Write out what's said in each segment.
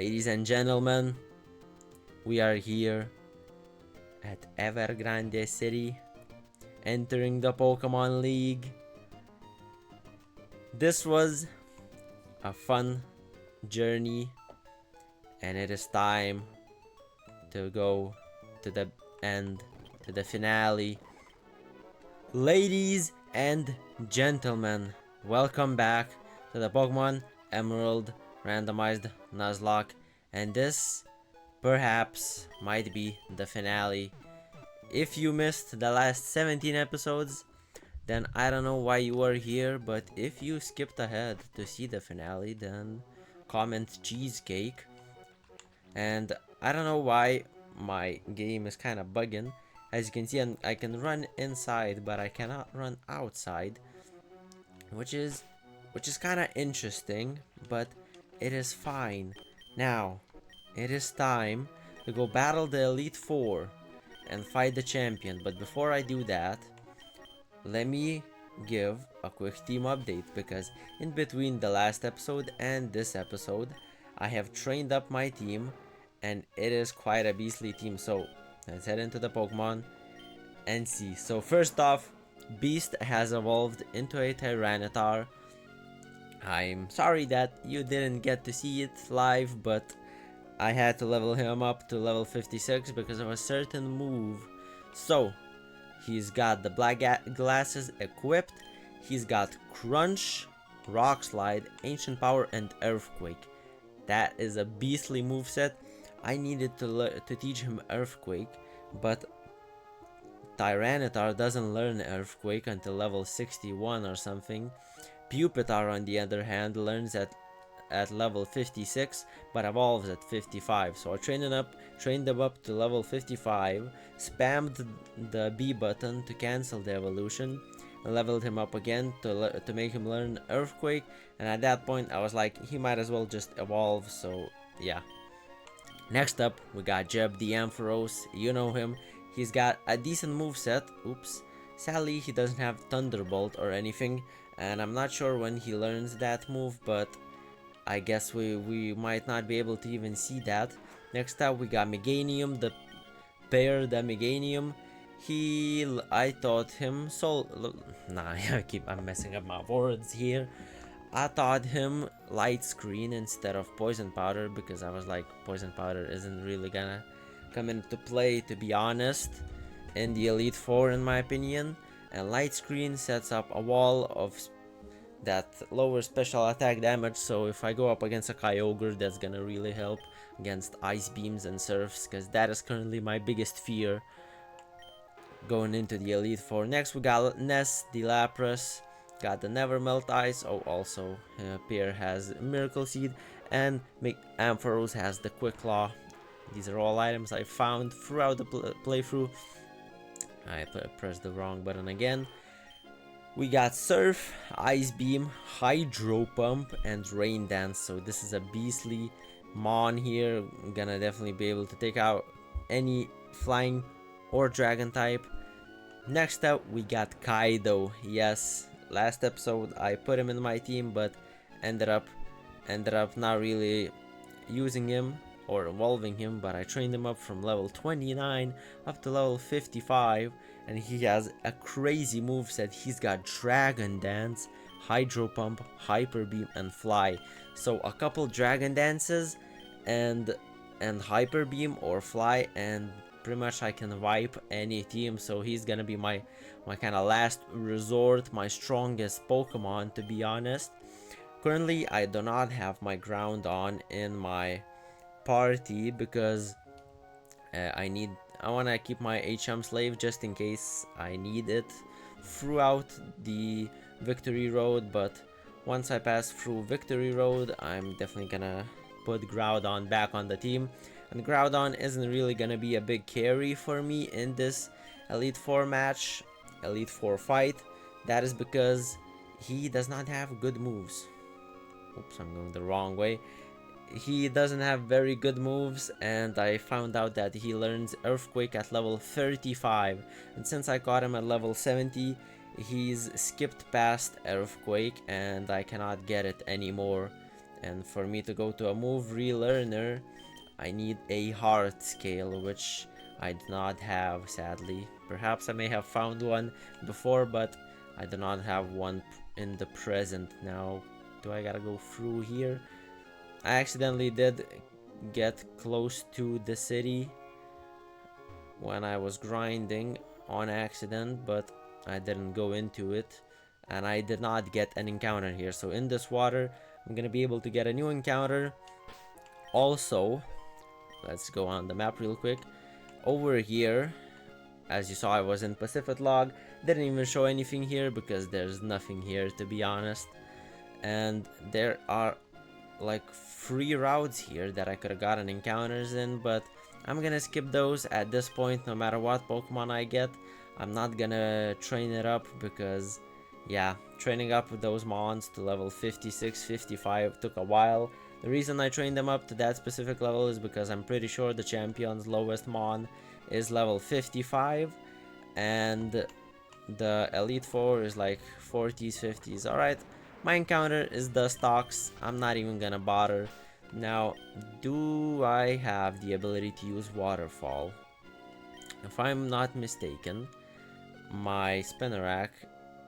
Ladies and gentlemen, we are here at Evergrande City, entering the Pokemon League. This was a fun journey, and it is time to go to the end, to the finale. Ladies and gentlemen, welcome back to the Pokemon Emerald Randomized Nuzlocke, and this perhaps might be the finale. If you missed the last 17 episodes, then I don't know why you are here, but if you skipped ahead to see the finale, then comment cheesecake. And I don't know why my game is kind of bugging. As you can see, I can run inside, but I cannot run outside, which is kind of interesting, but it is fine. Now, it is time to go battle the Elite Four and fight the champion. But before I do that, let me give a quick team update, because in between the last episode and this episode, I have trained up my team, and it is quite a beastly team. So let's head into the Pokemon and see. So first off, Beast has evolved into a Tyranitar. I'm sorry that you didn't get to see it live, but I had to level him up to level 56 because of a certain move. So he's got the black glasses equipped. He's got Crunch, Rock Slide, Ancient Power, and Earthquake. That is a beastly moveset. I needed to teach him Earthquake, but Tyranitar doesn't learn Earthquake until level 61 or something. Pupitar, on the other hand, learns at level 56, but evolves at 55. So I trained him up to level 55, spammed the B button to cancel the evolution, and leveled him up again to make him learn Earthquake. And at that point, I was like, he might as well just evolve. So yeah. Next up, we got Jeb the Ampharos. You know him. He's got a decent moveset. Oops. Sadly, he doesn't have Thunderbolt or anything, and I'm not sure when he learns that move, but I guess we might not be able to even see that. Next up, we got Meganium, the pair, the Meganium. I taught him I'm messing up my words here. I taught him Light Screen instead of Poison Powder, because I was like, Poison Powder isn't really gonna come into play, to be honest, in the Elite Four, in my opinion. And Light Screen sets up a wall of that lower special attack damage, so if I go up against a Kyogre, that's gonna really help against Ice Beams and Surfs, because that is currently my biggest fear going into the Elite Four. Next, we got Ness the Lapras, got the Never Melt Ice. Oh, also Pierre has Miracle Seed, and Ampharos has the Quick Claw. These are all items I found throughout the playthrough. I pressed the wrong button again. We got Surf, Ice Beam, Hydro Pump, and Rain Dance. So this is a beastly Mon here. I'm gonna definitely be able to take out any flying or dragon type. Next up, we got Kaido. Yes, last episode I put him in my team, but ended up not really using him or evolving him, but I trained him up from level 29 up to level 55, and he has a crazy moveset. He's got Dragon Dance, Hydro Pump, Hyper Beam, and Fly. So a couple Dragon Dances and Hyper Beam or Fly, and pretty much I can wipe any team. So he's gonna be my kind of last resort, my strongest Pokemon, to be honest. Currently, I do not have my Groudon in my party because I want to keep my HM Slave just in case I need it throughout the Victory Road. But once I pass through Victory Road, I'm definitely gonna put Groudon back on the team. And Groudon isn't really gonna be a big carry for me in this Elite Four match, Elite Four fight. That is because he does not have good moves. Oops, I'm going the wrong way. He doesn't have very good moves, and I found out that he learns Earthquake at level 35, and since I caught him at level 70, he's skipped past Earthquake and I cannot get it anymore. And for me to go to a move relearner, I need a heart scale, which I do not have, sadly. Perhaps I may have found one before, but I do not have one in the present. Now, do I gotta go through here? I accidentally did get close to the city when I was grinding on accident, but I didn't go into it, and I did not get an encounter here. So in this water, I'm gonna be able to get a new encounter. Also, let's go on the map real quick. Over here, as you saw, I was in Pacific Log. Didn't even show anything here because there's nothing here, to be honest. And there are like 3 routes here that I could have gotten encounters in, but I'm gonna skip those at this point. No matter what Pokemon I get, I'm not gonna train it up because, yeah, training up with those mons to level 56, 55 took a while. The reason I trained them up to that specific level is because I'm pretty sure the champion's lowest mon is level 55, and the Elite Four is like 40s, 50s. Alright, my encounter is Dustox. I'm not even gonna bother. Now, do I have the ability to use Waterfall? If I'm not mistaken, my Spinarak,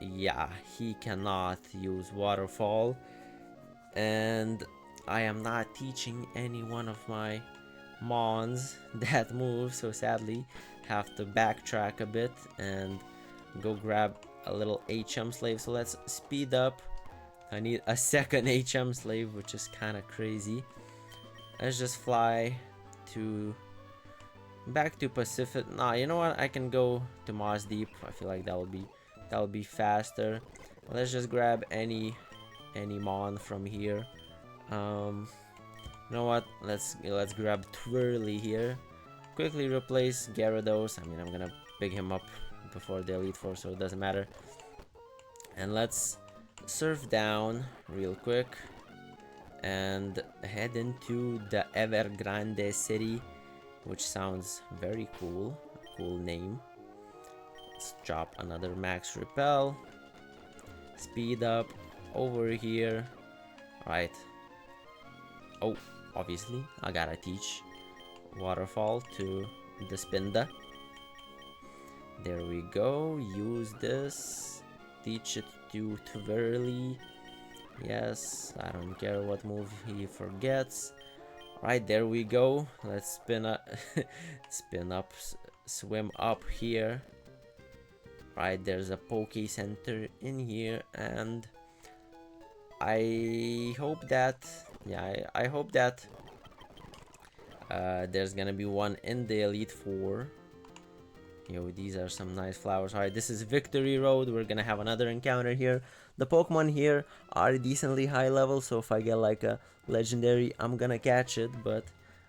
yeah, he cannot use Waterfall, and I am not teaching any one of my mons that move, so sadly have to backtrack a bit and go grab a little HM slave. So let's speed up. I need a second HM slave, which is kind of crazy. Let's just fly to back to Pacific. Nah, you know what? I can go to Moss Deep. I feel like that'll be faster. Let's just grab any mon from here. You know what? Let's grab Twirly here. Quickly replace Gyarados. I mean, I'm gonna pick him up before the Elite Four, so it doesn't matter. And let's surf down real quick and head into the Evergrande city, which sounds very cool. Cool name. Let's drop another max repel. Speed up over here. Right. Oh, obviously, I gotta teach Waterfall to the Spinda. There we go. Use this. Teach it to Twirly. Yes, I don't care what move he forgets. Right, there we go. Let's spin up, swim up here. Right, there's a Poke Center in here, and I hope that, yeah, I hope that there's gonna be one in the Elite Four. Yo, these are some nice flowers. Alright, this is Victory Road. We're gonna have another encounter here. The Pokemon here are decently high level, so if I get like a legendary, I'm gonna catch it, but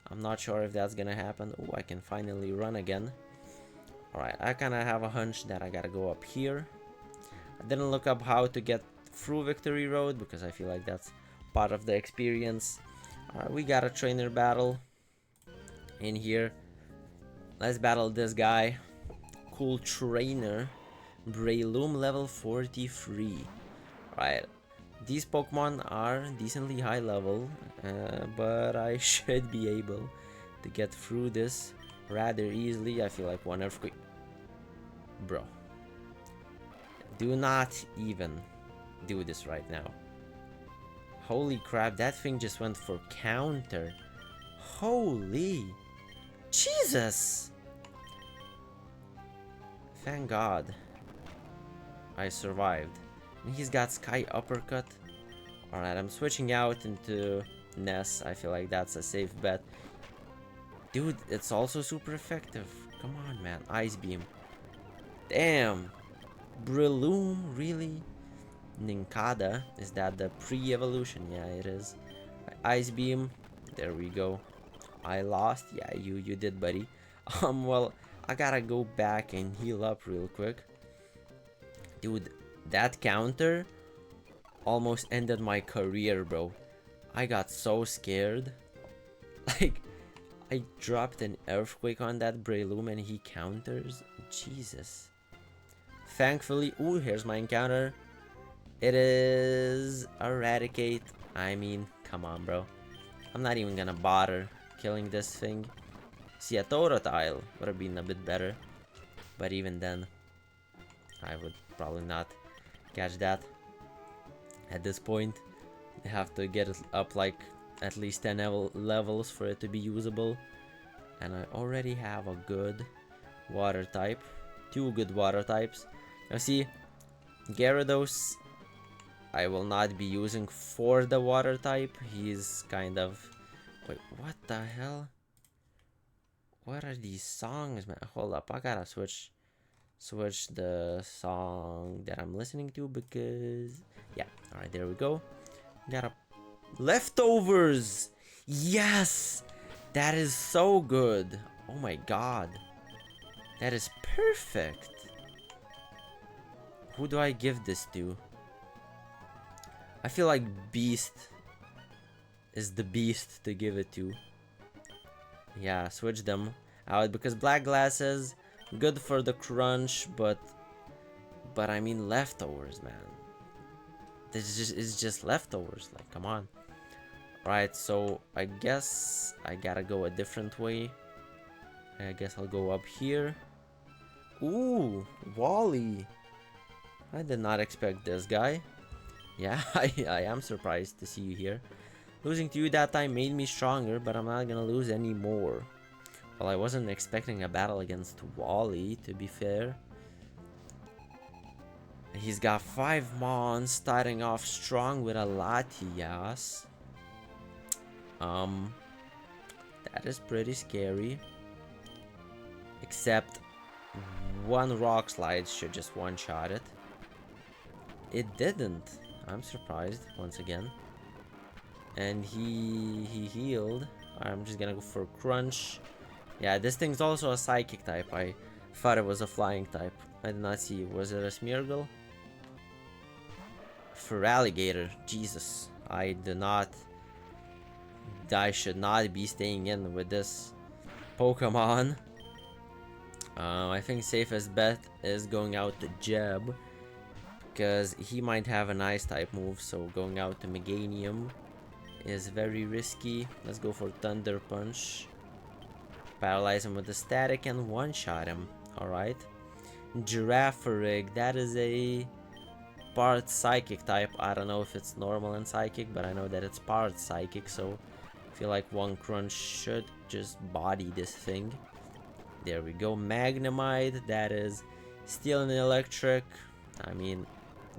I'm not sure if that's gonna happen. Oh, I can finally run again. Alright, I kinda have a hunch that I gotta go up here. I didn't look up how to get through Victory Road because I feel like that's part of the experience. Alright, we got a trainer battle in here. Let's battle this guy. Cool trainer. Breloom level 43. Right, these Pokemon are decently high level, but I should be able to get through this rather easily. I feel like one earthquake. Bro, do not even do this right now. Holy crap, that thing just went for counter. Holy Jesus! Thank God I survived. And he's got Sky Uppercut. Alright, I'm switching out into Ness. I feel like that's a safe bet. Dude, it's also super effective. Come on, man. Ice Beam. Damn. Breloom, really? Nincada. Is that the pre-evolution? Yeah, it is. Ice Beam. There we go. I lost. Yeah, you did, buddy. Well, I gotta go back and heal up real quick. Dude, that counter almost ended my career, bro. I got so scared. Like, I dropped an earthquake on that Breloom and he counters. Jesus. Thankfully, ooh, here's my encounter. It is Eradicate. I mean, Come on, bro. I'm not even gonna bother killing this thing. See, a Totodile would have been a bit better. But even then, I would probably not catch that. At this point, you have to get it up like at least 10 levels for it to be usable. And I already have a good water type. 2 good water types. Now see, Gyarados I will not be using for the water type. He's kind of... Wait, what the hell? What are these songs, man? Hold up, I gotta switch the song that I'm listening to because... Yeah, alright, there we go. Got a... Leftovers! Yes! That is so good. Oh my god. That is perfect. Who do I give this to? I feel like Beast is the beast to give it to. Yeah, switch them out because Black Glasses, good for the crunch, but I mean leftovers, man. It's just leftovers. Like, come on. Right, so I guess I gotta go a different way. I guess I'll go up here. Ooh, Wally. I did not expect this guy. Yeah, I am surprised to see you here. Losing to you that time made me stronger, but I'm not gonna lose any more. Well, I wasn't expecting a battle against Wally, to be fair. He's got 5 Mons, starting off strong with a Latias. That is pretty scary. Except one Rock Slide should just one-shot it. It didn't. I'm surprised once again. And he healed. I'm just gonna go for Crunch. Yeah, this thing's also a Psychic type. I thought it was a Flying type. I did not see. Was it a Smeargle? For Alligator. Jesus. I should not be staying in with this Pokemon. I think safest bet is going out to Jeb, because he might have an Ice type move, so going out to Meganium is very risky. Let's go for Thunder Punch. Paralyze him with the static and one-shot him. Alright. Girafarig, that is a part Psychic type. I don't know if it's normal and Psychic, but I know that it's part Psychic, so I feel like one Crunch should just body this thing. There we go. Magnemite, that is Steel and Electric. I mean,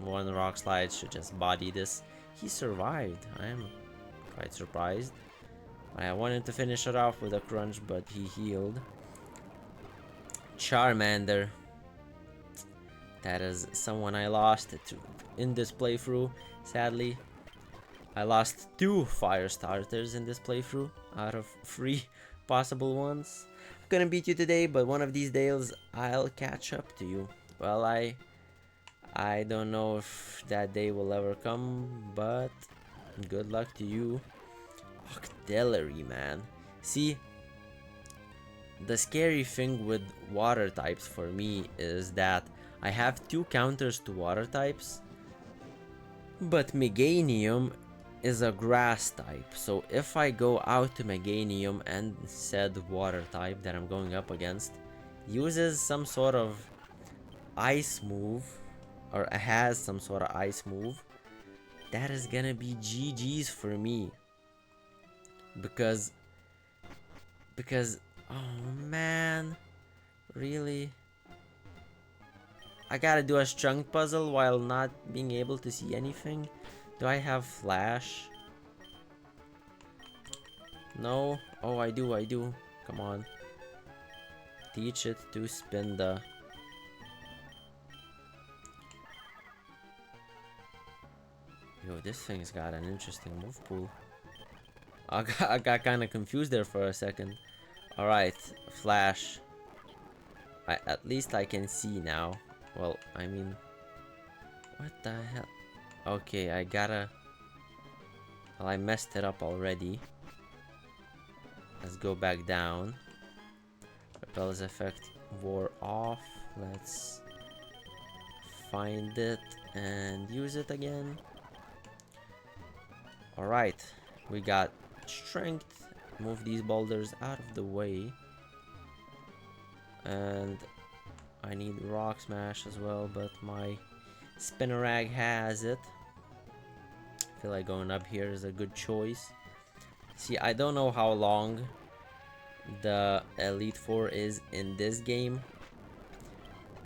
one Rock Slide should just body this. He survived. I am quite surprised. I wanted to finish it off with a Crunch, but he healed. Charmander. That is someone I lost to in this playthrough, sadly. I lost 2 fire starters in this playthrough out of 3 possible ones. I'm gonna beat you today, but one of these days I'll catch up to you. Well, I don't know if that day will ever come, but good luck to you. Octillery, man. See, the scary thing with water types for me is that I have 2 counters to water types, but Meganium is a grass type. So if I go out to Meganium and said water type that I'm going up against uses some sort of ice move, or has some sort of ice move, that is gonna be GG's for me. Because oh man, really? I gotta do a strength puzzle while not being able to see anything? Do I have Flash? No? Oh, I do. Come on. Teach it to spin the... Yo, this thing's got an interesting move pool. I got kind of confused there for a second. Alright, Flash. At least I can see now. Well, I mean... What the hell? Okay, I gotta... Well, I messed it up already. Let's go back down. Repel's effect wore off. Let's find it and use it again. Alright. We got strength. Move these boulders out of the way. And I need rock smash as well, but my Spinnerag has it. I feel like going up here is a good choice. See, I don't know how long the Elite Four is in this game,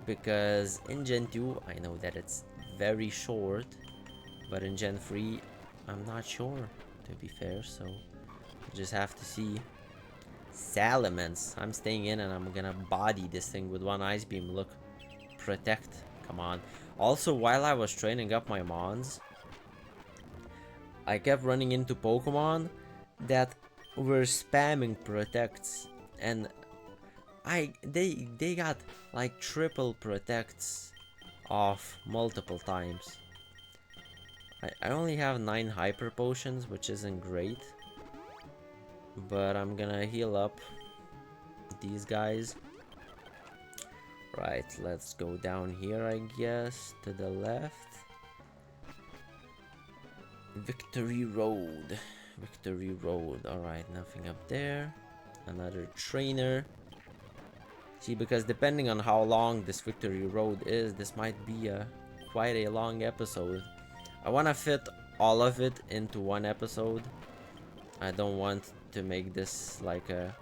because in Gen 2 I know that it's very short, but in Gen 3 I'm not sure, to be fair, so we just have to see. Salamence, I'm staying in and I'm gonna body this thing with one ice beam. Look, protect, come on. Also, while I was training up my mons, I kept running into Pokemon that were spamming protects, and they got like triple protects off multiple times. I only have 9 hyper potions, which isn't great, but I'm gonna heal up these guys. Right, let's go down here, I guess, to the left. Victory Road. Victory Road. Alright, nothing up there. Another trainer. See, because depending on how long this Victory Road is, this might be quite a long episode. I want to fit all of it into one episode. I don't want to make this like a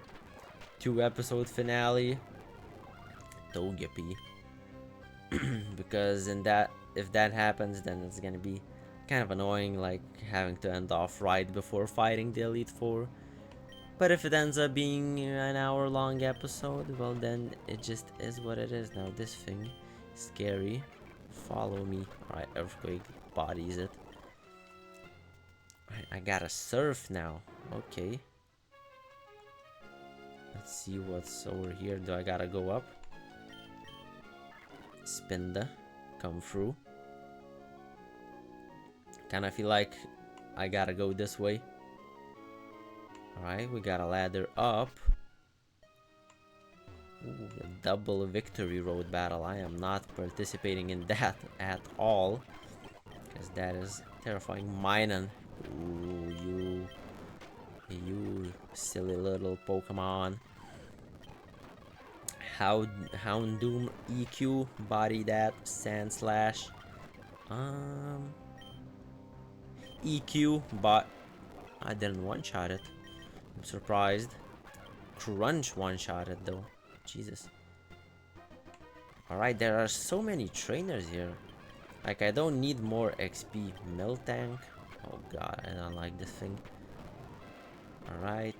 2-episode finale. Togepi. Because if that happens, then it's gonna be kind of annoying, like having to end off right before fighting the Elite Four. But if it ends up being an hour-long episode, well then it just is what it is. Now this thing is scary. Follow me. Alright, Earthquake bodies it. Alright, I gotta surf now. Okay. Let's see what's over here. Do I gotta go up? Spinda, come through. Kinda feel like I gotta go this way. Alright, we got a ladder up. Ooh, a double Victory Road battle. I am not participating in that at all, because that is terrifying. Minun. Ooh, you silly little Pokemon. Houndoom EQ, body that, Sand Slash. EQ, but I didn't one-shot it. I'm surprised. Crunch one-shot it though. Jesus. Alright, there are so many trainers here. Like, I don't need more XP. Miltank. Oh god, I don't like this thing. Alright.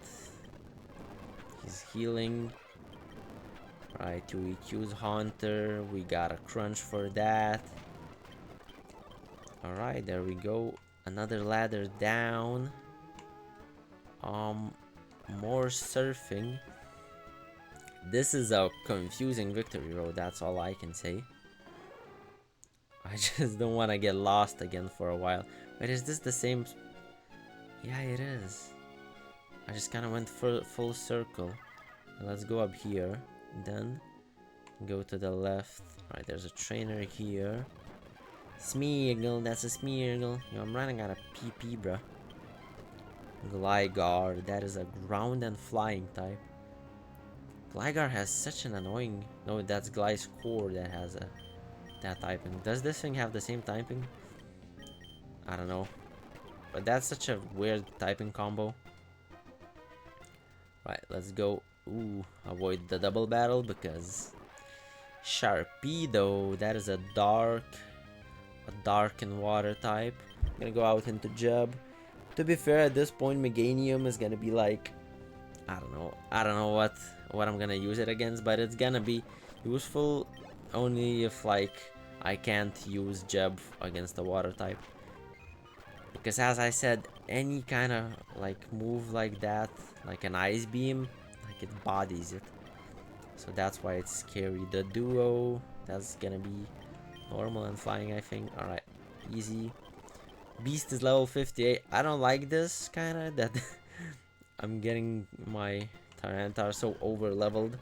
He's healing. Alright, 2 EQs Haunter. We got a crunch for that. Alright, there we go. Another ladder down. More surfing. This is a confusing Victory Road, that's all I can say. I just don't want to get lost again for a while. Wait, is this the same? Yeah, it is. I just kind of went full circle. Let's go up here. Then go to the left. Alright, there's a trainer here. Smeargle, that's a Smeargle. Yo, I'm running out of PP, bruh. Gligar, that is a ground and flying type. Gligar has such an annoying... No, that's Gliscor that has that typing. Does this thing have the same typing? I don't know. But that's such a weird typing combo. Right, let's go. Ooh, avoid the double battle because... Sharpedo, that is a dark and water type. I'm gonna go out into Jub. To be fair, at this point, Meganium is gonna be like... I don't know what I'm gonna use it against, but it's gonna be useful only if like I can't use Jeb against the water type, because as I said, any kind of like move like that, like an ice beam, like it bodies it, so that's why it's scary. The duo, that's gonna be normal and flying, I think. All right, easy. Beast is level 58. I don't like this kind of that I'm getting my Tyranitar so over leveled,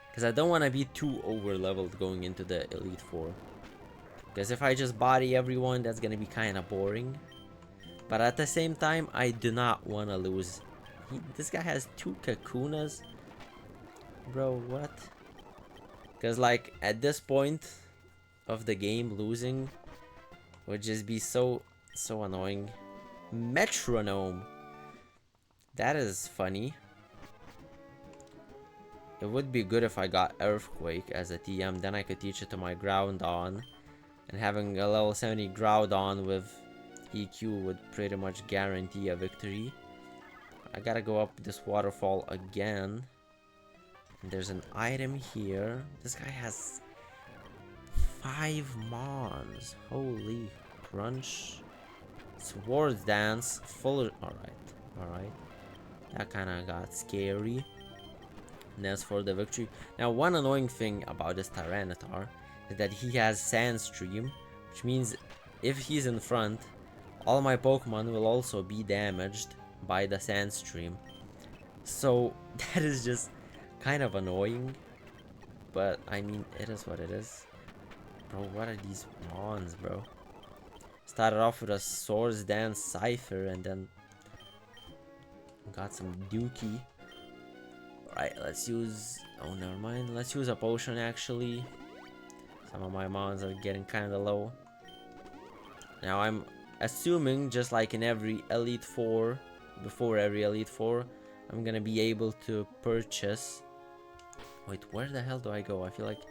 because I don't want to be too over leveled going into the Elite Four, because if I just body everyone, that's gonna be kind of boring. But at the same time, I do not want to lose. This guy has 2 Kakunas. Bro, what? Because, like, at this point of the game, losing would just be so annoying. Metronome. That is funny. It would be good if I got Earthquake as a TM. Then I could teach it to my Groudon. And having a level 70 Groudon with EQ would pretty much guarantee a victory. I gotta go up this waterfall again. And there's an item here. This guy has 5 Mons. Holy crunch. Swords Dance. Full. Alright. That kinda got scary. And as for the victory. Now, one annoying thing about this Tyranitar is that he has Sandstream. Which means if he's in front, all my Pokemon will also be damaged by the Sandstream. So that is just kind of annoying. But I mean, it is what it is. Bro, what are these Mons, bro? Started off with a Swords Dance Cypher and then got some Dookie. Alright, let's use... Oh, never mind. Let's use a potion, actually. Some of my Mons are getting kind of low. Now, I'm assuming, just like in every Elite Four, before every Elite Four, I'm gonna be able to purchase... Wait, where the hell do I go? I feel like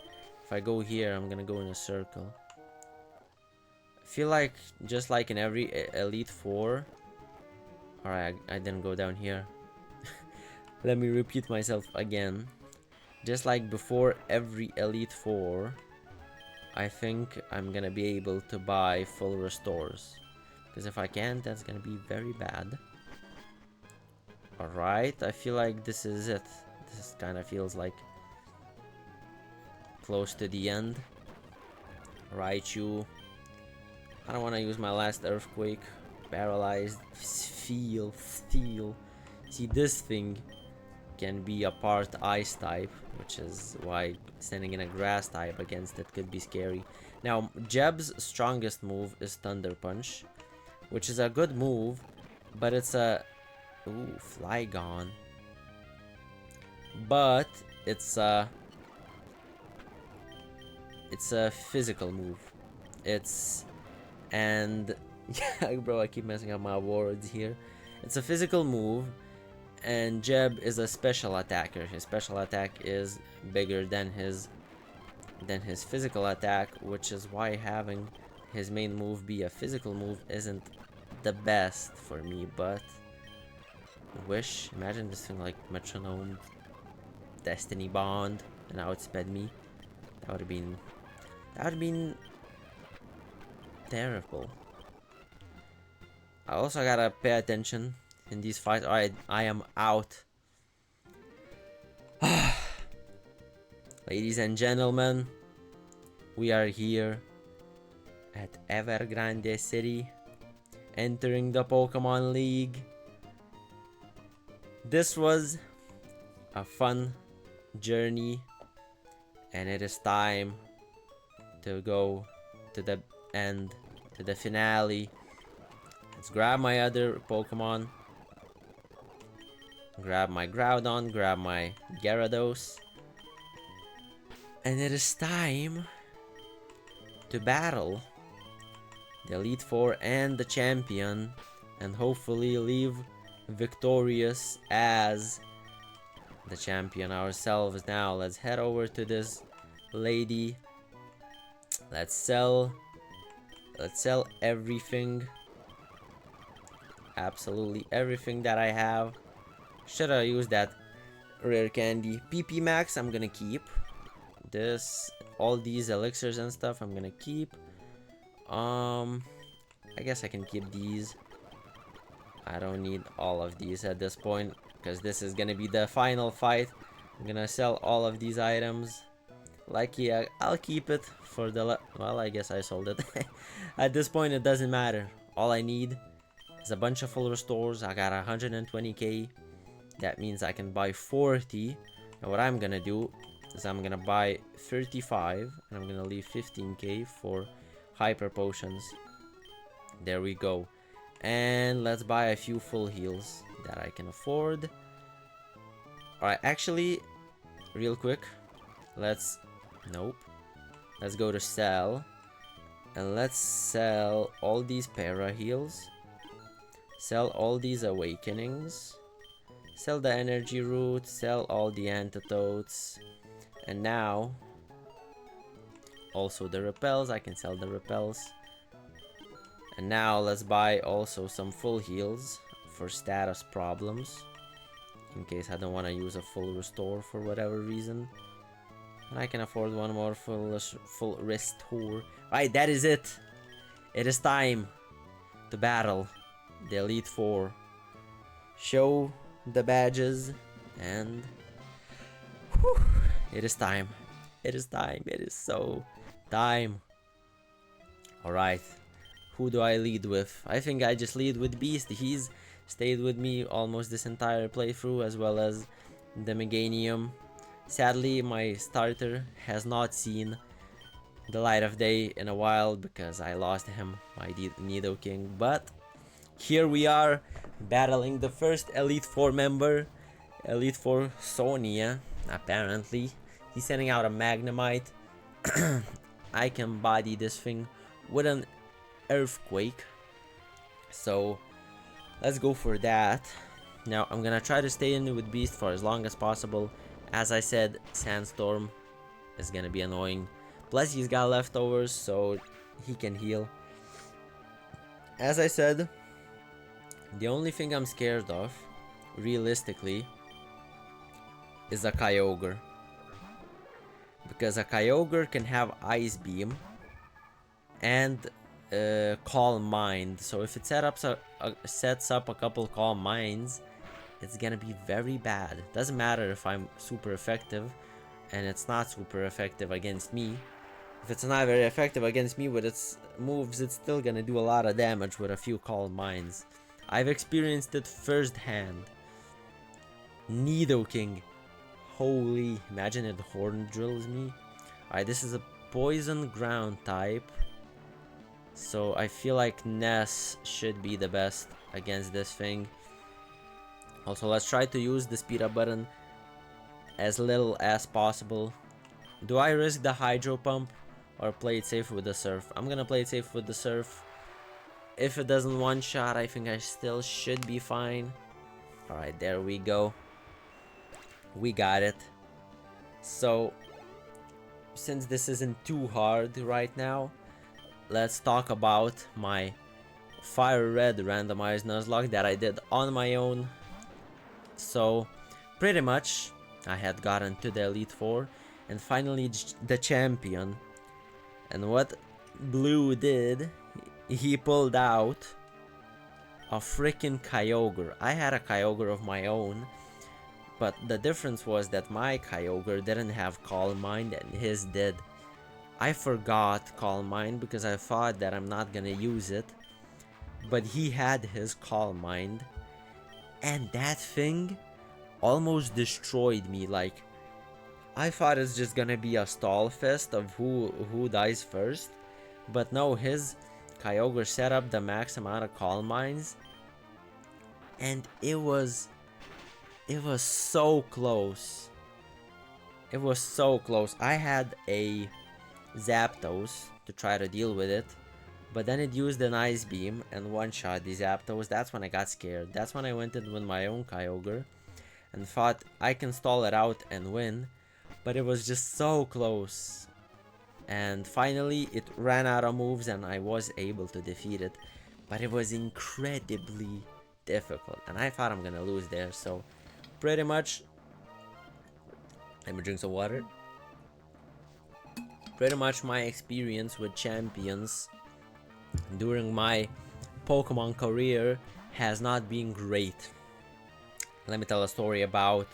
if I go here, I'm gonna go in a circle. I feel like, just like in every Elite Four... Alright, I didn't go down here. Let me repeat myself again. Just like before every Elite Four, I think I'm gonna be able to buy full restores. Because if I can't, that's gonna be very bad. Alright, I feel like this is it. This kind of feels like close to the end. Raichu. I don't want to use my last Earthquake. Paralyzed. Feel. See, this thing can be a part Ice type, which is why standing in a Grass type against it could be scary. Now, Jeb's strongest move is Thunder Punch, which is a good move, but it's a... Ooh, Flygon. But it's a physical move. And yeah, bro, I keep messing up my words here. It's a physical move, and Jeb is a special attacker. His special attack is bigger than his physical attack, which is why having his main move be a physical move isn't the best for me. But wish, imagine this thing like Metronome, Destiny Bond, and outsped me. That would have been terrible. I also gotta pay attention in these fights. Alright, I am out. Ladies and gentlemen, we are here at Evergrande City, entering the Pokemon League. This was a fun journey, and it is time to go to the end, to the finale. Let's grab my other Pokemon. Grab my Groudon, grab my Gyarados. And it is time to battle the Elite Four and the champion, and hopefully leave victorious as the champion ourselves. Now let's head over to this lady. Let's sell everything. Absolutely everything that I have. Should I use that rare candy? PP Max I'm gonna keep. This, all these elixirs and stuff I'm gonna keep. I guess I can keep these. I don't need all of these at this point, because this is gonna be the final fight. I'm gonna sell all of these items. Lucky, I'll keep it for the... Well, I guess I sold it. At this point, it doesn't matter. All I need is a bunch of full restores. I got 120k. That means I can buy 40. And what I'm gonna do is I'm gonna buy 35. And I'm gonna leave 15k for hyper potions. There we go. And let's buy a few full heals that I can afford. Alright, actually, real quick, nope. Let's go to sell. And let's sell all these para heals. Sell all these awakenings. Sell the energy root. Sell all the antidotes. And now, also the repels. I can sell the repels. And now let's buy also some full heals for status problems. In case I don't want to use a full restore for whatever reason. And I can afford one more full restore. Right, that is it. It is time to battle the Elite Four. Show the badges and whew, it is time. It is time. It is so time. Alright. Who do I lead with? I think I just lead with Beast. He's stayed with me almost this entire playthrough, as well as the Meganium. Sadly, my starter has not seen the light of day in a while because I lost him, my Nidoking. But here we are, battling the first Elite Four member, Elite Four Sonia, apparently. He's sending out a Magnemite. I can body this thing with an Earthquake. So let's go for that. Now I'm gonna try to stay in with Beast for as long as possible. As I said, Sandstorm is gonna be annoying. Plus he's got leftovers, so he can heal. As I said, the only thing I'm scared of, realistically, is a Kyogre. Because a Kyogre can have Ice Beam and Calm Mind. So if it sets up a couple Calm Minds, it's gonna be very bad. Doesn't matter if I'm super effective and it's not super effective against me. If it's not very effective against me with its moves, it's still gonna do a lot of damage with a few Calm Minds. I've experienced it firsthand. Nidoking. Holy, imagine it horn drills me. Alright, this is a poison ground type. So I feel like Ness should be the best against this thing. Also, let's try to use the speed up button as little as possible. Do I risk the Hydro Pump or play it safe with the Surf? I'm gonna play it safe with the Surf. If it doesn't one shot, I think I still should be fine. Alright, there we go. We got it. So, since this isn't too hard right now, let's talk about my Fire Red randomized Nuzlocke that I did on my own. So, pretty much, I had gotten to the Elite Four and finally the champion. And what Blue did, he pulled out a freaking Kyogre. I had a Kyogre of my own, but the difference was that my Kyogre didn't have Calm Mind and his did. I forgot Calm Mind because I thought that I'm not gonna use it, but he had his Calm Mind, and that thing almost destroyed me. Like, I thought it's just gonna be a stall fest of who dies first, but no, his Kyogre set up the max amount of Calm Minds, and it was so close. It was so close. I had a Zapdos to try to deal with it, but then it used an Ice Beam and one-shot the Zapdos. That's when I got scared. That's when I went in with my own Kyogre and thought I can stall it out and win, but it was just so close. And finally it ran out of moves and I was able to defeat it, but it was incredibly difficult and I thought I'm gonna lose there. So pretty much, let me drink some water. Pretty much my experience with champions during my Pokemon career has not been great. Let me tell a story about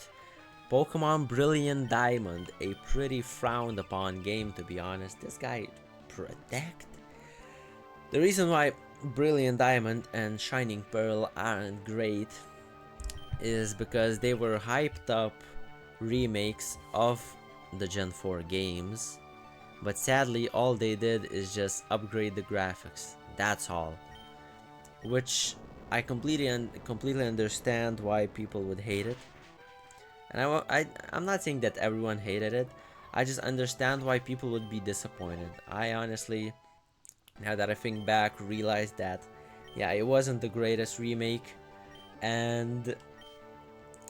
Pokemon Brilliant Diamond, a pretty frowned upon game, to be honest. This guy Protect. The reason why Brilliant Diamond and Shining Pearl aren't great is because they were hyped up remakes of the Gen 4 games, but sadly all they did is just upgrade the graphics. That's all. which I completely understand why people would hate it. And I'm not saying that everyone hated it. I just understand why people would be disappointed. I honestly, now that I think back, realized that, yeah, it wasn't the greatest remake. And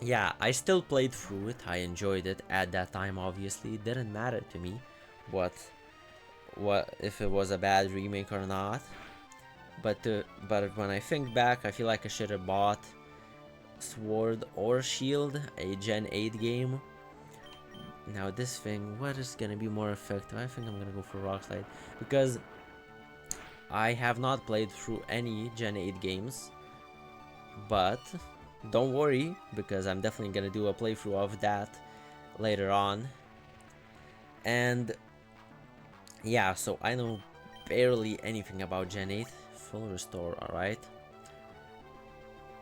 yeah, I still played through it. I enjoyed it at that time. Obviously, it didn't matter to me what if it was a bad remake or not. But when I think back, I feel like I should have bought Sword or Shield, a Gen 8 game. Now this thing, what is gonna be more effective? I think I'm gonna go for Rock Slide, because I have not played through any Gen 8 games. But don't worry, because I'm definitely gonna do a playthrough of that later on. And yeah, so I know barely anything about Gen 8. Full restore, alright.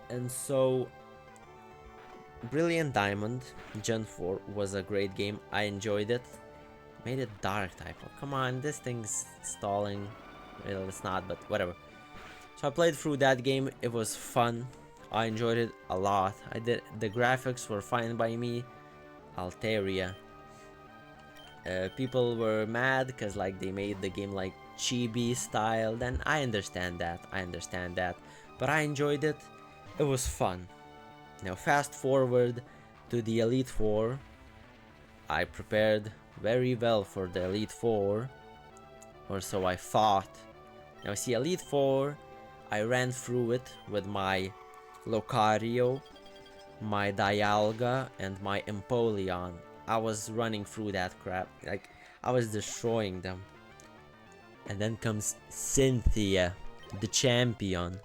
And so Brilliant Diamond Gen 4 was a great game. I enjoyed it. Made it dark type. Oh, come on, this thing's stalling. Well, it's not, but whatever. So I played through that game. It was fun. I enjoyed it a lot. The graphics were fine by me. Altaria. People were mad because like they made the game like chibi style. Then I understand that. But I enjoyed it. It was fun. Now fast forward to the Elite Four. I prepared very well for the Elite Four, or so I thought. Now see, Elite Four, I ran through it with my Lucario, my Dialga, and my Empoleon. I was running through that crap, like I was destroying them. And then comes Cynthia, the champion.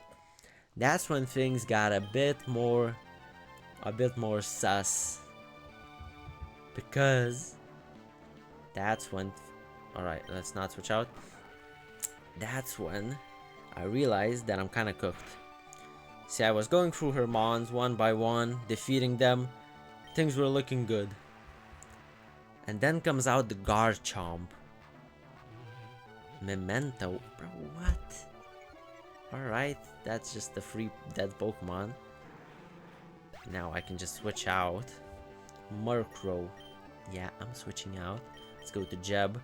That's when things got a bit more sus, because that's when, alright, let's not switch out. That's when I realized that I'm kind of cooked. See, I was going through her mons one by one, defeating them. Things were looking good. And then comes out the Garchomp. Memento, bro, what? Alright, that's just the free dead Pokemon. Now I can just switch out. Murkrow. Yeah, I'm switching out. Let's go to Jeb.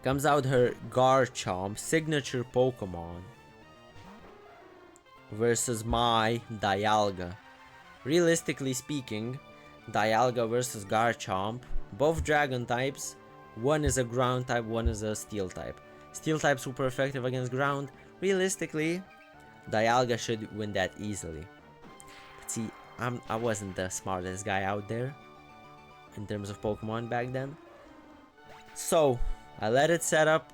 Comes out her Garchomp, signature Pokemon, versus my Dialga. Realistically speaking, Dialga versus Garchomp, both dragon types. One is a ground type, one is a steel type. Steel type super effective against ground. Realistically, Dialga should win that easily. See, I wasn't the smartest guy out there in terms of Pokemon back then. So I let it set up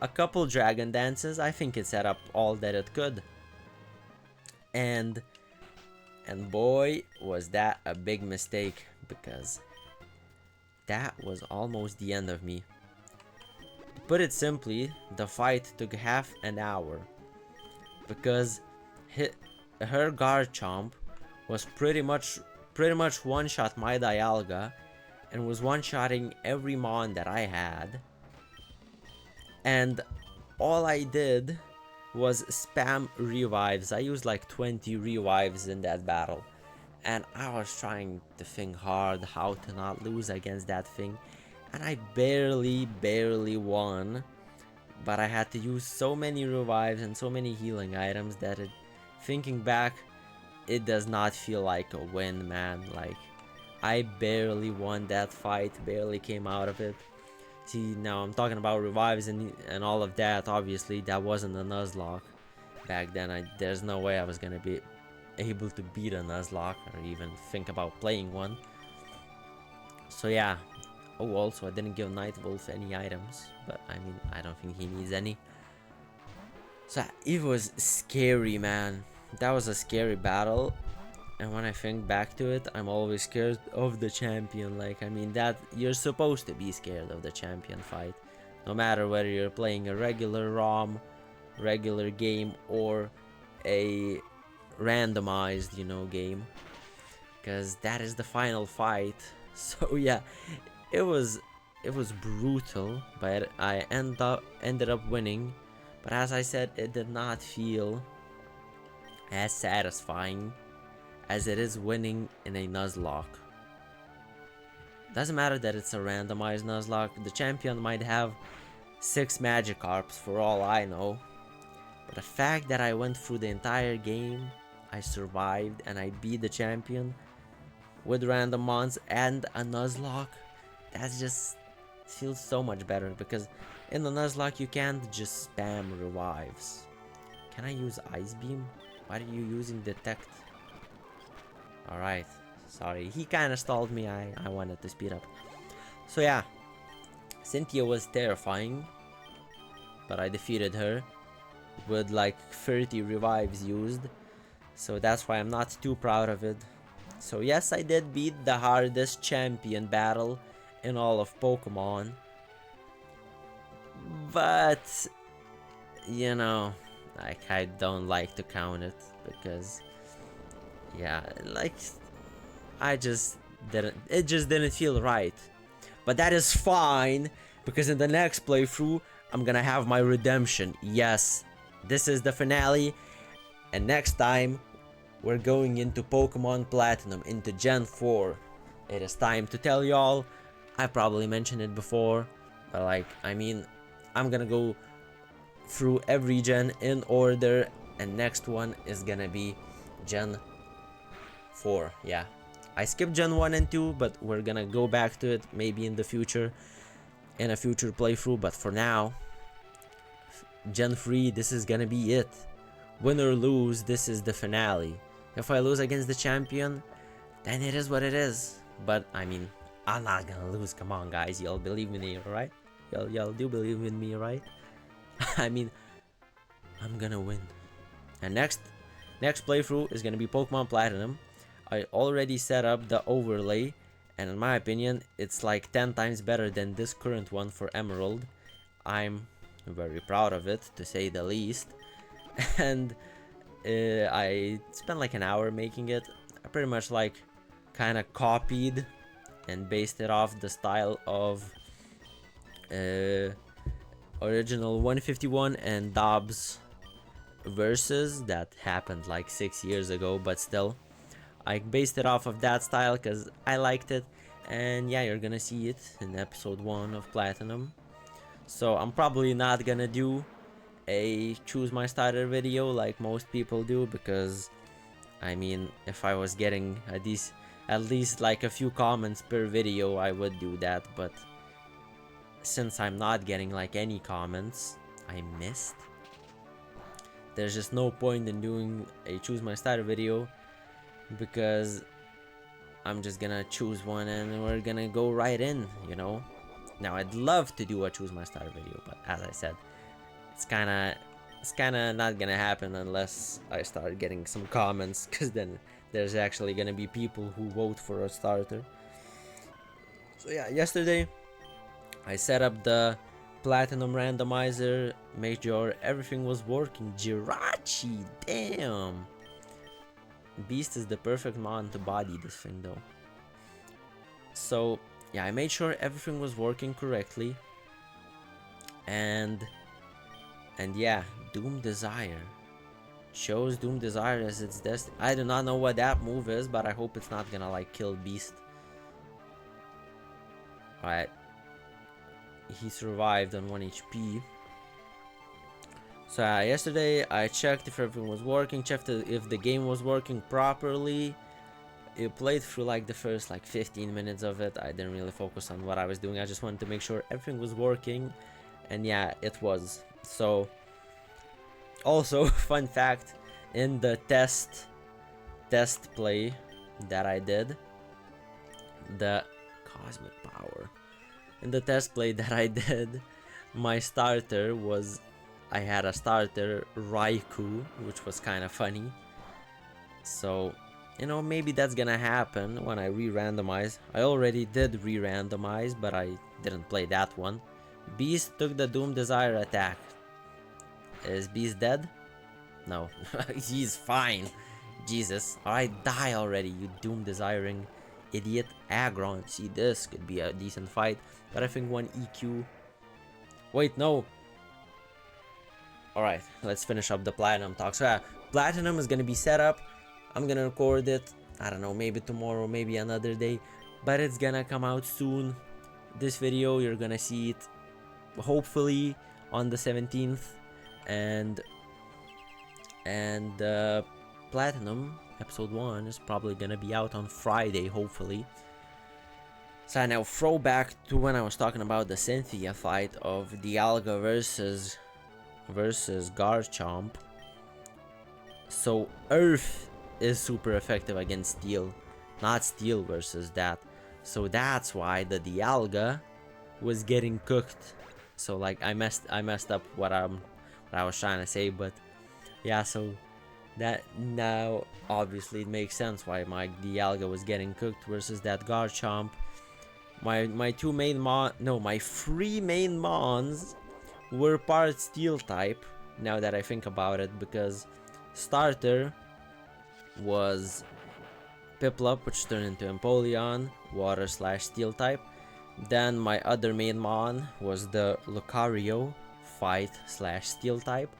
a couple dragon dances. I think it set up all that it could. And boy, was that a big mistake, because that was almost the end of me. To put it simply, the fight took half an hour, because her Garchomp was pretty much one-shot my Dialga, and was one-shotting every mon that I had. And all I did was spam revives. I used like 20 revives in that battle, and I was trying to think hard how to not lose against that thing, and I barely won. But I had to use so many revives and so many healing items that thinking back, it does not feel like a win, man. Like, I barely won that fight, barely came out of it. See, now I'm talking about revives and all of that. Obviously, that wasn't a Nuzlocke back then. There's no way I was gonna be able to beat a Nuzlocke or even think about playing one. So yeah. Oh, also I didn't give Nightwolf any items, but I mean, I don't think he needs any. So it was scary, man. That was a scary battle. And when I think back to it, I'm always scared of the champion. Like, I mean, that you're supposed to be scared of the champion fight, no matter whether you're playing a regular ROM, regular game, or a randomized, game, because that is the final fight. So yeah, it was brutal, but I ended up winning But as I said, it did not feel as satisfying as it is winning in a Nuzlocke. Doesn't matter that it's a randomized Nuzlocke, the champion might have 6 Magikarps for all I know. But the fact that I went through the entire game, I survived, and I beat the champion with random mons and a Nuzlocke, that's just feels so much better, because in the Nuzlocke you can't just spam revives. Can I use Ice Beam? Why are you using Detect? Alright, sorry, he kinda stalled me, I wanted to speed up. So yeah, Cynthia was terrifying, but I defeated her with like 30 revives used, so that's why I'm not too proud of it. So yes, I did beat the hardest champion battle in all of Pokemon, but you know, like, I don't like to count it, because yeah, like, it just didn't feel right. But that is fine, because in the next playthrough I'm gonna have my redemption. Yes, this is the finale, and next time we're going into Pokemon Platinum, into Gen 4. It is time to tell y'all. I probably mentioned it before, but like, I mean, I'm gonna go through every gen in order, and next one is gonna be Gen 4. Yeah, I skipped Gen 1 and 2, but we're gonna go back to it maybe in the future, in a future playthrough. But for now, Gen 3, this is gonna be it. Win or lose, this is the finale. If I lose against the champion, then it is what it is. But I mean, I'm not gonna lose. Come on, guys, y'all believe in me, right? Y'all do believe in me, right? I mean, I'm gonna win. And next playthrough is gonna be Pokemon Platinum. I already set up the overlay, and in my opinion, it's like 10 times better than this current one for Emerald. I'm very proud of it, to say the least. And I spent like an hour making it. I pretty much like kind of copied and based it off the style of original 151 and Dobbs versus that happened like 6 years ago, but still I based it off of that style because I liked it. And yeah, you're gonna see it in episode 1 of Platinum. So I'm probably not gonna do a choose my starter video like most people do, because I mean, if I was getting at least like a few comments per video, I would do that. But since I'm not getting like any comments, I missed, there's just no point in doing a choose my starter video, because I'm just gonna choose one and we're gonna go right in, you know. Now I'd love to do a choose my starter video, but as I said, it's kinda not gonna happen unless I start getting some comments, because then there's actually gonna be people who vote for a starter. So yeah, yesterday I set up the Platinum randomizer, made sure everything was working. Jirachi, damn! Beast is the perfect mon to body this thing though. So yeah, I made sure everything was working correctly. And yeah, Doom Desire shows Doom Desire as its destiny. I do not know what that move is, but I hope it's not gonna like kill Beast. Alright, he survived on 1 HP. So yesterday I checked if everything was working, checked if the game was working properly. It played through like the first like 15 minutes of it. I didn't really focus on what I was doing. I just wanted to make sure everything was working, and yeah, it was. So also, fun fact, in the test play that I did, the cosmic power, in the test play that I did, my starter was, I had a starter Raikou, which was kind of funny. So, you know, maybe that's gonna happen when I re-randomize. I already did re-randomize, but I didn't play that one. Beast took the Doom Desire attack. Is Beast dead? No. He's fine. Jesus. Alright, die already, you Doom Desiring idiot. Aggron. See, this could be a decent fight, but I think 1 EQ. Wait, no. Alright, let's finish up the Platinum talk. So yeah, Platinum is gonna be set up. I'm gonna record it, I don't know, maybe tomorrow, maybe another day, but it's gonna come out soon. This video, you're gonna see it hopefully on the 17th, and Platinum episode 1 is probably gonna be out on Friday, hopefully. So now, throwback to when I was talking about the Cynthia fight of Dialga versus Garchomp. So Earth is super effective against Steel, not Steel versus that. So that's why the Dialga was getting cooked. So like I messed up what I was trying to say, but yeah, so that now obviously it makes sense why my Dialga was getting cooked versus that Garchomp. My three main mons were part Steel type, now that I think about it, because starter was Piplup, which turned into Empoleon, Water / Steel type. Then my other main mon was the Lucario, Fight / Steel type.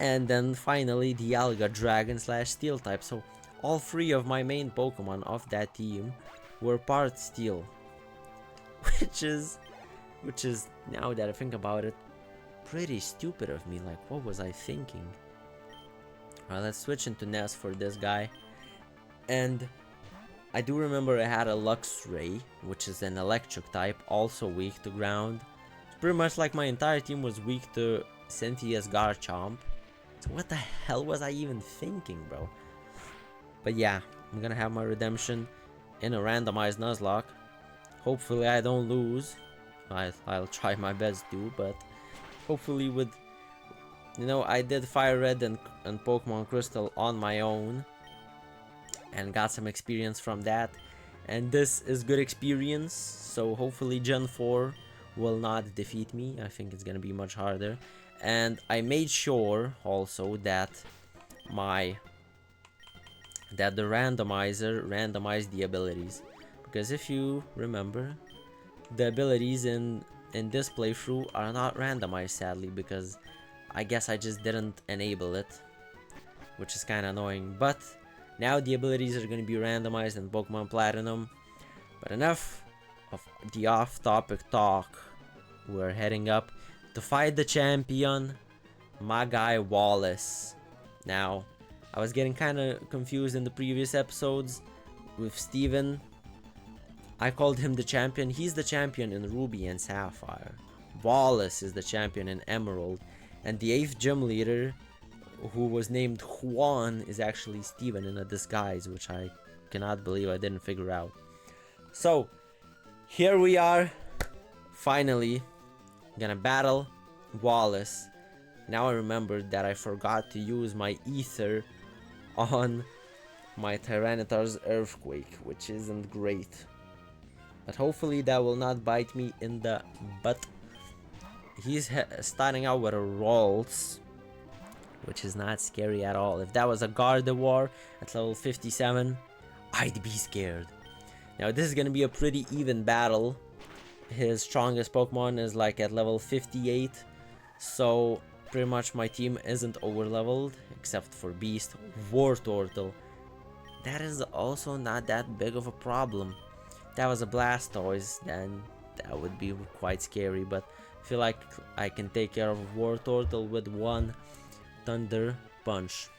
And then finally Dialga, Dragon / Steel type. So all three of my main Pokemon of that team were part Steel. Which is, now that I think about it, pretty stupid of me. Like, what was I thinking? Alright, let's switch into Ness for this guy. And I do remember I had a Luxray, which is an electric type, also weak to ground. It's pretty much like my entire team was weak to Cynthia's Garchomp. So what the hell was I even thinking, bro? But yeah, I'm gonna have my redemption in a randomized Nuzlocke. Hopefully I don't lose. I'll try my best to, but hopefully with, you know, I did Fire Red and Pokemon Crystal on my own and got some experience from that, and this is good experience, so hopefully Gen 4 will not defeat me. I think it's gonna be much harder. And I made sure also that the randomizer randomized the abilities, because if you remember, the abilities in this playthrough are not randomized, sadly, because I guess I just didn't enable it, which is kind of annoying. But now the abilities are going to be randomized in Pokemon Platinum. But enough of the off-topic talk. We're heading up to fight the champion, my guy Wallace. Now, I was getting kind of confused in the previous episodes with Steven. I called him the champion. He's the champion in Ruby and Sapphire. Wallace is the champion in Emerald. And the 8th gym leader, who was named Juan, is actually Steven in a disguise, which I cannot believe I didn't figure out. So, here we are, finally, gonna battle Wallace. Now I remembered that I forgot to use my Ether on my Tyranitar's Earthquake, which isn't great. But hopefully that will not bite me in the butt. He's starting out with a Rolls, which is not scary at all. If that was a Gardevoir at level 57, I'd be scared. Now this is gonna be a pretty even battle. His strongest Pokemon is like at level 58, so pretty much my team isn't over leveled except for Beast. Wartortle, that is also not that big of a problem. If that was a Blastoise, then that would be quite scary, but I feel like I can take care of Wartortle with one Thunder Punch.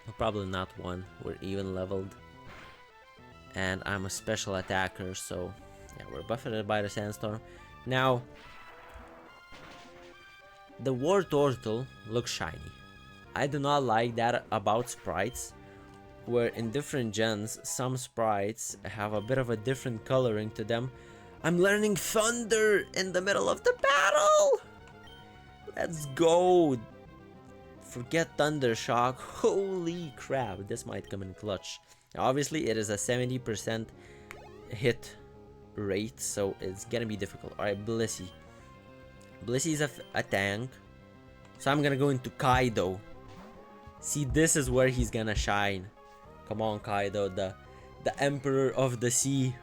Well, probably not one, we're even leveled. And I'm a special attacker, so yeah, we're buffeted by the Sandstorm. Now, the Wartortle looks shiny. I do not like that about sprites, where in different gens, some sprites have a bit of a different coloring to them. I'm learning Thunder in the middle of the battle! Let's go! Forget Thunder Shock. Holy crap, this might come in clutch. Now, obviously, it is a 70% hit rate, so it's gonna be difficult. Alright, Blissey. Blissey is a tank, so I'm gonna go into Kaido. See, this is where he's gonna shine. Come on, Kaido, the Emperor of the Sea.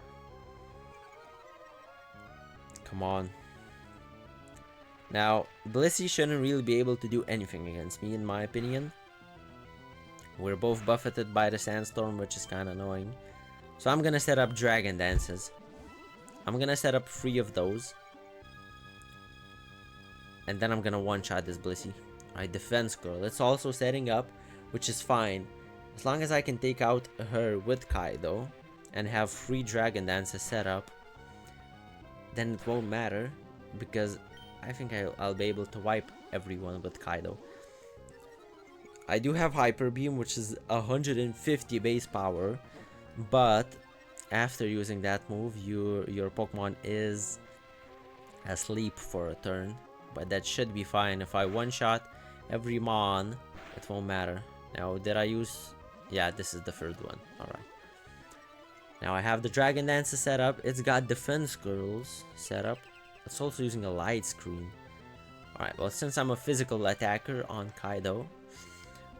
Come on. Now, Blissey shouldn't really be able to do anything against me, in my opinion. We're both buffeted by the Sandstorm, which is kind of annoying. So I'm gonna set up Dragon Dances. I'm gonna set up 3 of those. And then I'm gonna one-shot this Blissey. Alright, Defense Girl. It's also setting up, which is fine. As long as I can take out her with Kaido and have 3 Dragon Dances set up, then it won't matter, because I think I'll be able to wipe everyone with Kaido. I do have Hyper Beam, which is 150 base power, but after using that move, your Pokemon is asleep for a turn. But that should be fine. If I one-shot every Mon, it won't matter. Now, did I use... Yeah, this is the 3rd one. Alright. Now I have the Dragon Dances set up. It's got Defense Girls set up. It's also using a light screen. Alright, well, since I'm a physical attacker on Kaido,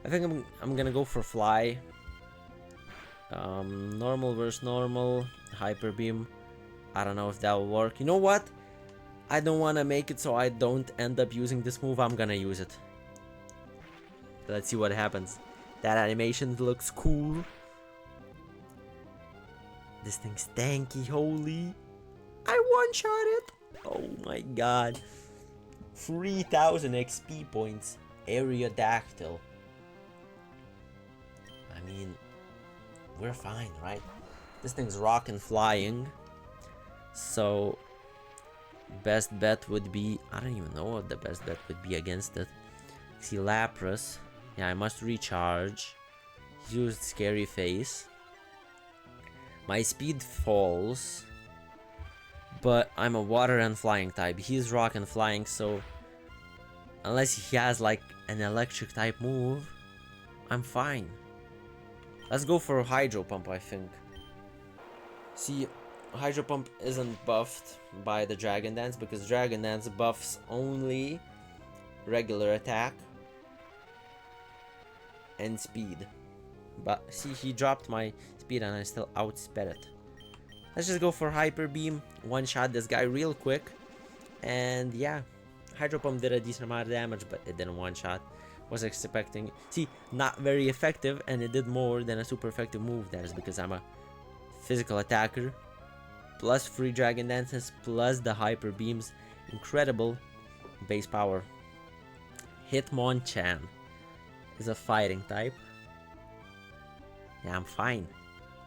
I think I'm gonna go for Fly. Normal versus normal. Hyper Beam. I don't know if that will work. You know what? I don't want to make it so I don't end up using this move. I'm gonna use it. Let's see what happens. That animation looks cool. This thing's tanky, holy. I one-shot it. Oh my god. 3000 XP points. Aerodactyl. I mean, we're fine, right? This thing's rockin' flying. So, best bet would be... I don't even know what the best bet would be against it. See, Lapras. Yeah, I must recharge. He used Scary Face. My speed falls. But I'm a water and flying type. He's rock and flying, so... Unless he has like an electric type move, I'm fine. Let's go for Hydro Pump, I think. See, Hydro Pump isn't buffed by the Dragon Dance, because Dragon Dance buffs only regular attack and speed. But see, he dropped my speed and I still outsped it. Let's just go for Hyper Beam, one-shot this guy real quick. And yeah, Hydro Pump did a decent amount of damage, but it didn't one-shot. Was expecting... See, not very effective, and it did more than a super effective move. That is because I'm a physical attacker. Plus 3 Dragon Dances, plus the Hyper Beams. Incredible base power. Hitmonchan is a fighting type. Yeah, I'm fine.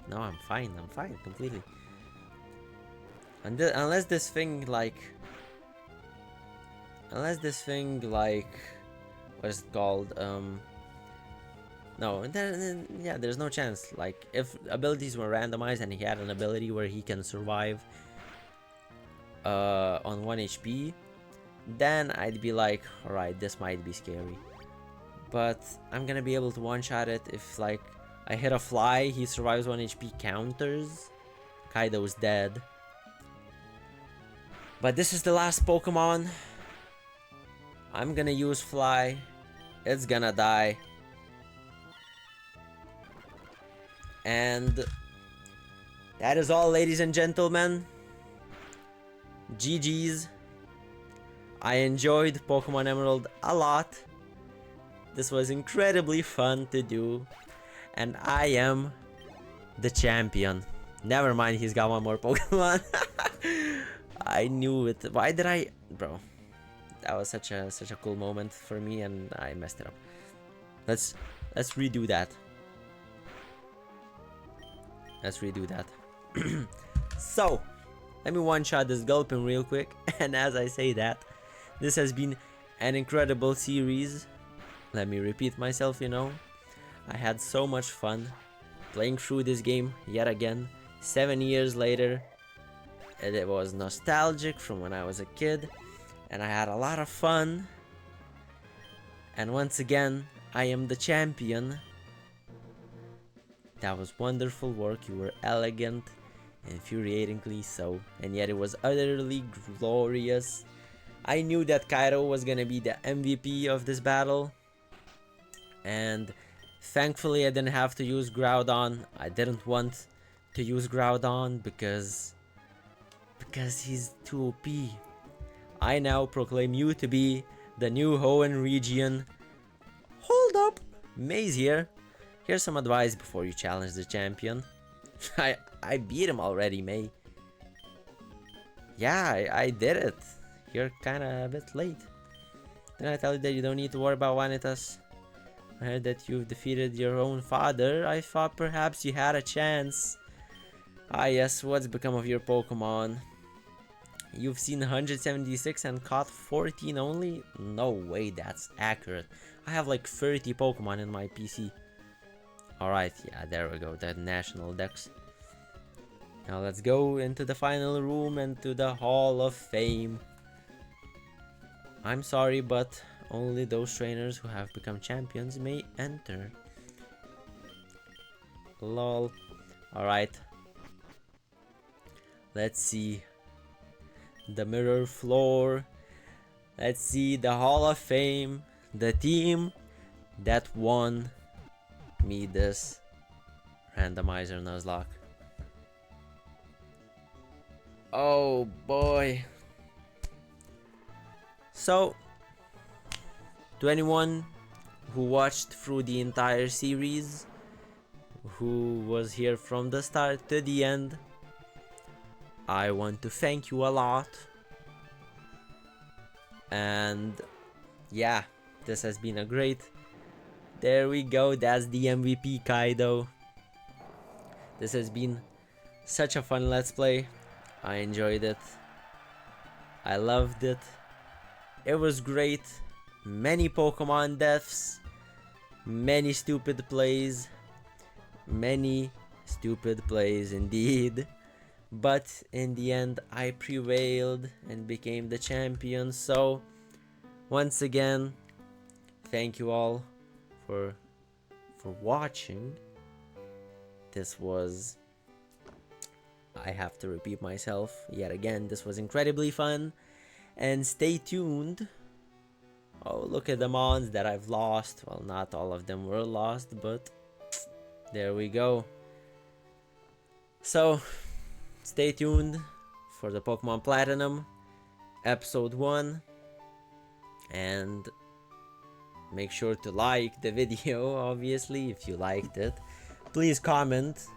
No, I'm fine completely. Unless this thing like... what is it called? No, then yeah, there's no chance. Like, if abilities were randomized and he had an ability where he can survive on 1 HP, then I'd be like, alright, this might be scary. But I'm gonna be able to one-shot it if, like, I hit a Fly, he survives 1 HP counters. Kaido's dead. But this is the last Pokemon. I'm gonna use Fly. It's gonna die. And that is all, ladies and gentlemen. GG's. I enjoyed Pokemon Emerald a lot. This was incredibly fun to do. And I am the champion. Never mind, he's got one more Pokemon. I knew it. Why did I... Bro. That was such a cool moment for me, and I messed it up. Let's redo that. Let's redo that. So, let me one-shot this Gulpin real quick. And as I say that, this has been an incredible series. Let me repeat myself, you know. I had so much fun playing through this game yet again. 7 years later. And it was nostalgic from when I was a kid. And I had a lot of fun. And once again, I am the champion. That was wonderful work. You were elegant, infuriatingly so. And yet it was utterly glorious. I knew that Kaido was gonna be the MVP of this battle. And thankfully I didn't have to use Groudon. I didn't want to use Groudon because he's too OP. I now proclaim you to be the new Hoenn region. Hold up, May's here. Here's some advice before you challenge the champion. I beat him already, May. Yeah, I did it. You're kinda a bit late. Didn't I tell you that you don't need to worry about Vanitas? I heard that you've defeated your own father. I thought perhaps you had a chance. Ah yes, what's become of your Pokemon? You've seen 176 and caught 14 only? No way that's accurate. I have like 30 Pokemon in my PC. Alright, yeah, there we go, the national dex. Now let's go into the final room and to the Hall of Fame. I'm sorry, but only those trainers who have become champions may enter. Lol. Alright. Let's see. The mirror floor. Let's see the Hall of Fame. The team that won me this randomizer Nuzlocke. Oh boy. So, to anyone who watched through the entire series, who was here from the start to the end, I want to thank you a lot. And yeah, this has been a great. There we go, that's the MVP Kaido. This has been such a fun let's play. I enjoyed it. I loved it. It was great. Many Pokemon deaths. Many stupid plays. Many stupid plays indeed. But in the end, I prevailed and became the champion. So, once again, thank you all for watching. This was, I have to repeat myself yet again, this was incredibly fun. And stay tuned. Oh, look at the mons that I've lost. Well, not all of them were lost, but there we go. So, stay tuned for the Pokemon Platinum episode 1. And make sure to like the video, obviously, if you liked it. Please comment.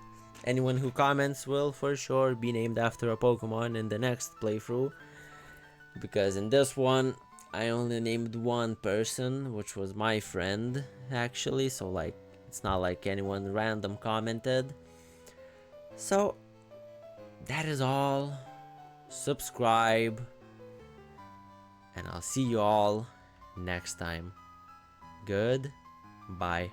Anyone who comments will for sure be named after a Pokemon in the next playthrough. Because in this one, I only named one person, which was my friend, actually. So, like, it's not like anyone random commented. So, that is all. Subscribe. And I'll see you all next time. Goodbye.